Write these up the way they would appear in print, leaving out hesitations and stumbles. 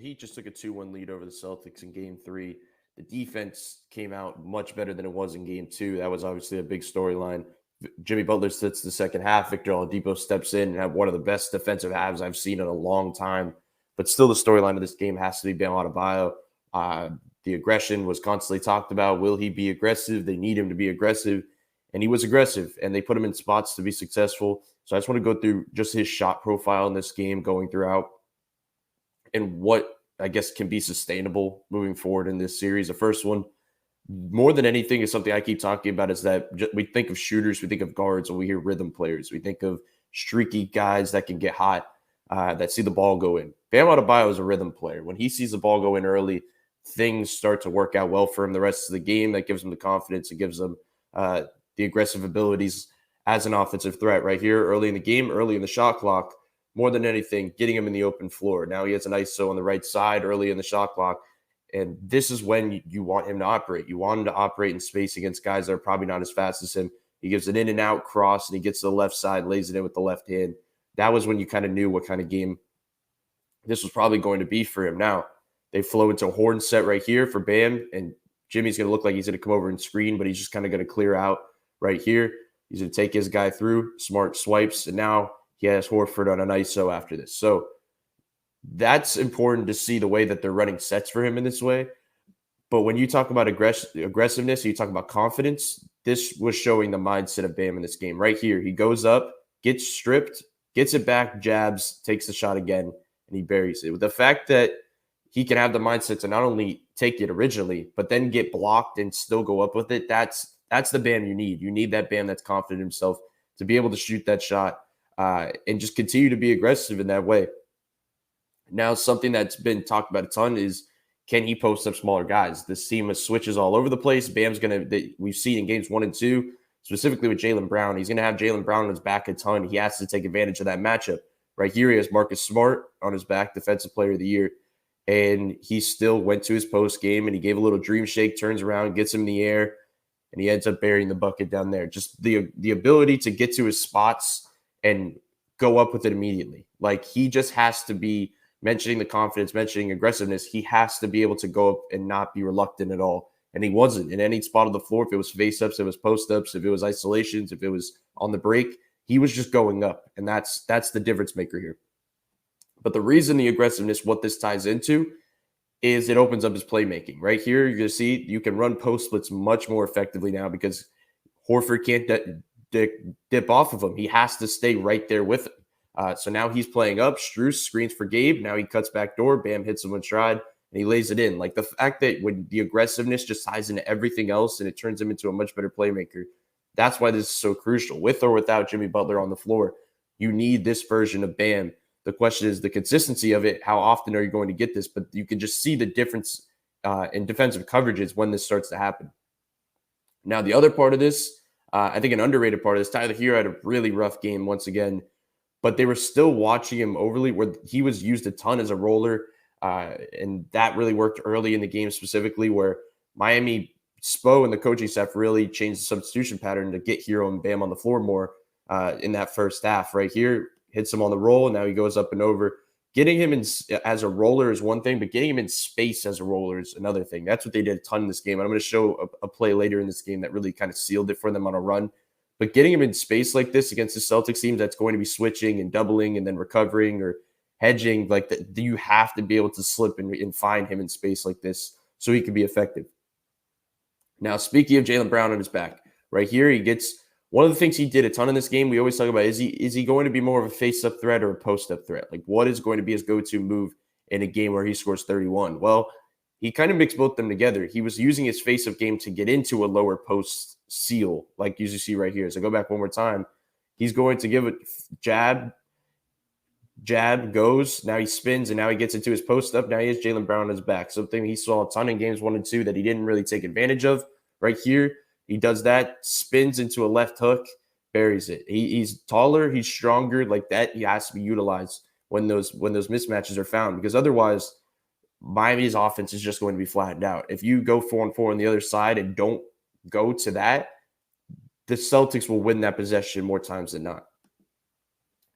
Heat just took a 2-1 lead over the Celtics in game three. The defense came out much better than it was in game two. That was obviously a big storyline. Jimmy Butler sits the second half. Victor Oladipo steps in and had one of the best defensive halves I've seen in a long time. But still, the storyline of this game has to be Bam Adebayo. The aggression was constantly talked about. Will he be aggressive? They need him to be aggressive. And he was aggressive, and they put him in spots to be successful. So I just want to go through just his shot profile in this game going throughout and what I guess can be sustainable moving forward in this series. The first one, more than anything, is something I keep talking about, is that we think of shooters, we think of guards, when we hear rhythm players. We think of streaky guys that can get hot, that see the ball go in. Bam Adebayo is a rhythm player. When he sees the ball go in early, things start to work out well for him the rest of the game. That gives him the confidence. It gives him the aggressive abilities as an offensive threat right here early in the game, early in the shot clock. More than anything, getting him in the open floor. Now he has an ISO on the right side early in the shot clock. And this is when you want him to operate. You want him to operate in space against guys that are probably not as fast as him. He gives an in and out cross, and he gets to the left side, lays it in with the left hand. That was when you kind of knew what kind of game this was probably going to be for him. Now, they flow into a horn set right here for Bam, and Jimmy's going to look like he's going to come over and screen, but he's just kind of going to clear out right here. He's going to take his guy through, smart swipes, and now he has Horford on an ISO after this. So that's important to see the way that they're running sets for him in this way. But when you talk about aggressiveness, you talk about confidence, this was showing the mindset of Bam in this game. Right here, he goes up, gets stripped, gets it back, jabs, takes the shot again, and he buries it. With the fact that he can have the mindset to not only take it originally, but then get blocked and still go up with it, that's the Bam you need. You need that Bam that's confident in himself to be able to shoot that shot and just continue to be aggressive in that way. Now, something that's been talked about a ton is, can he post up smaller guys? This team has switches all over the place. Bam's we've seen in games 1 and 2, specifically with Jaylen Brown, he's going to have Jaylen Brown on his back a ton. He has to take advantage of that matchup. Right here, he has Marcus Smart on his back, Defensive Player of the Year. And he still went to his post game and he gave a little dream shake, turns around, gets him in the air, and he ends up burying the bucket down there. Just the ability to get to his spots and go up with it immediately. Like, he just has to be mentioning the confidence, mentioning aggressiveness. He has to be able to go up and not be reluctant at all. And he wasn't in any spot of the floor. If it was face-ups, if it was post-ups, if it was isolations, if it was on the break, he was just going up. And that's the difference maker here. But the reason the aggressiveness, what this ties into, is it opens up his playmaking. Right here, you're going to see you can run post splits much more effectively now because Horford can't dip off of him. He has to stay right there with him. So now he's playing up. Strus screens for Gabe. Now he cuts back door. Bam hits him with stride, and he lays it in. Like, the fact that when the aggressiveness just ties into everything else and it turns him into a much better playmaker, that's why this is so crucial. With or without Jimmy Butler on the floor, you need this version of Bam. The question is the consistency of it. How often are you going to get this? But you can just see the difference in defensive coverages when this starts to happen. Now, the other part of this, I think an underrated part of this, Tyler Hero had a really rough game once again, but they were still watching him overly, where he was used a ton as a roller, and that really worked early in the game specifically, where Miami Spo and the coaching staff really changed the substitution pattern to get Hero and Bam on the floor more in that first half. Right here, hits him on the roll, and now he goes up and over. Getting him in as a roller is one thing, but getting him in space as a roller is another thing. That's what they did a ton in this game. And I'm going to show a play later in this game that really kind of sealed it for them on a run. But getting him in space like this against the Celtics team that's going to be switching and doubling and then recovering or hedging, like that, you have to be able to slip and find him in space like this so he can be effective. Now, speaking of Jaylen Brown on his back, right here, he gets one of the things he did a ton in this game. We always talk about, is he going to be more of a face-up threat or a post-up threat? Like, what is going to be his go-to move in a game where he scores 31? Well, he kind of mixed both them together. He was using his face-up game to get into a lower post seal, like you see right here. So go back one more time. He's going to give it jab, goes. Now he spins, and now he gets into his post-up. Now he has Jaylen Brown on his back. Something he saw a ton in games 1 and 2 that he didn't really take advantage of. Right here, he does that, spins into a left hook, buries it. He's taller, he's stronger. Like that, he has to be utilized when those mismatches are found, because otherwise Miami's offense is just going to be flattened out. If you go 4-on-4 on the other side and don't go to that, the Celtics will win that possession more times than not.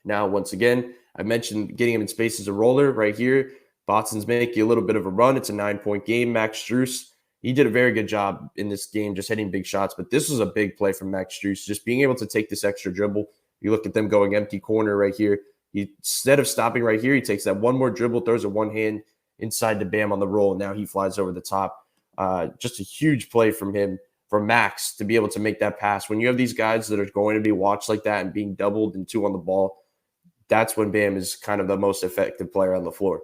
Now, once again, I mentioned getting him in space as a roller right here. Botson's making a little bit of a run. It's a 9-point game. Max Strus, he did a very good job in this game, just hitting big shots. But this was a big play from Max Strus, just being able to take this extra dribble. You look at them going empty corner right here. Instead of stopping right here, he takes that one more dribble, throws a one hand inside to Bam on the roll, and now he flies over the top. Just a huge play from him, from Max, to be able to make that pass. When you have these guys that are going to be watched like that and being doubled and 2 on the ball, that's when Bam is kind of the most effective player on the floor.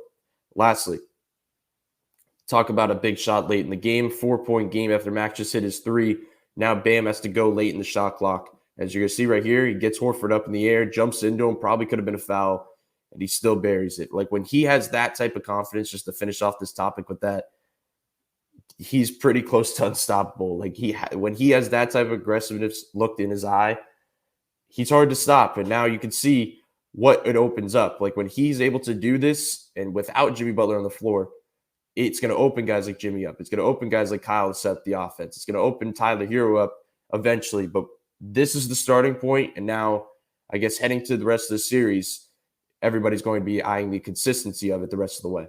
Lastly, talk about a big shot late in the game. 4-point game after Max just hit his 3. Now Bam has to go late in the shot clock. As you're going to see right here, he gets Horford up in the air, jumps into him, probably could have been a foul, and he still buries it. Like, when he has that type of confidence, just to finish off this topic with that, he's pretty close to unstoppable. Like, when he has that type of aggressiveness looked in his eye, he's hard to stop. And now you can see what it opens up. Like, when he's able to do this, and without Jimmy Butler on the floor, it's going to open guys like Jimmy up. It's going to open guys like Kyle to set up the offense. It's going to open Tyler Hero up eventually. But this is the starting point, and now, I guess, heading to the rest of the series, everybody's going to be eyeing the consistency of it the rest of the way.